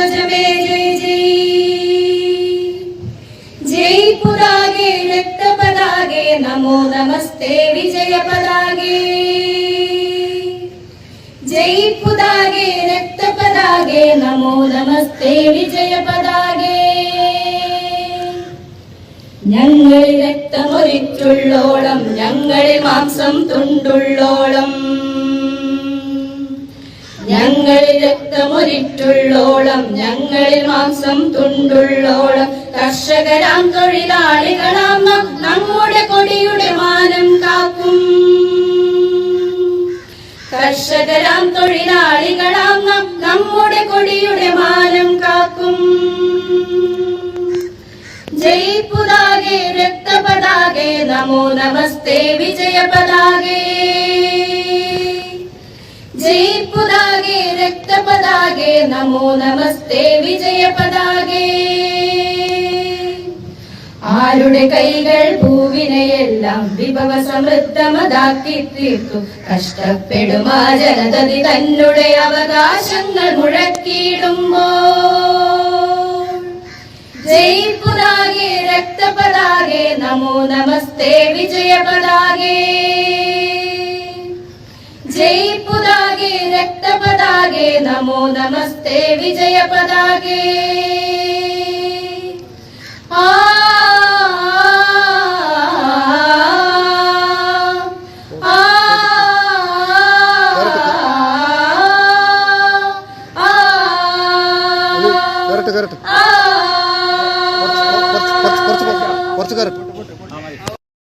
ध्वज में जय जय। जय पुरागे रक्त पदागे नमो नमस्ते विजय पदागे। जय पुदागे रक्त पदागे नमो नमस्ते विजय पदागे। ഞങ്ങളിൽ രക്തമൊലിച്ചുള്ളോളം ഞങ്ങളിൽ മാംസം തുണ്ടുള്ളോളം ഞങ്ങളിൽ രക്തമൊലിച്ചുള്ളോളം ഞങ്ങളിൽ മാംസം തുണ്ടുള്ളോളം കർഷകരാം തൊഴിലാളികളാം നാം നമ്മുടെ കൊടിയുടെ മാനം കാക്കും കർഷകരാം തൊഴിലാളികളാം നാം നമ്മുടെ കൊടിയുടെ മാനം കാക്കും जय पुदागे रक्त पदागे नमो नमस्ते विजय पदागे जय पुदागे रक्त पदागे नमो नमस्ते विजय पदागे ആരുടെ കൈകൾ ഭൂവിനെയെല്ലാം വിഭവ സമൃദ്ധമതാക്കി തീർത്തു കഷ്ടപ്പെടുമാ ജനതതി തന്നുടെ അവകാശങ്ങൾ മുഴക്കിയിടുമ്പോൾ जय पुदागे रक्त पदागे नमो नमस्ते विजय पदागे जय पुदागे रक्त पदागे नमो नमस्ते विजय पदागे।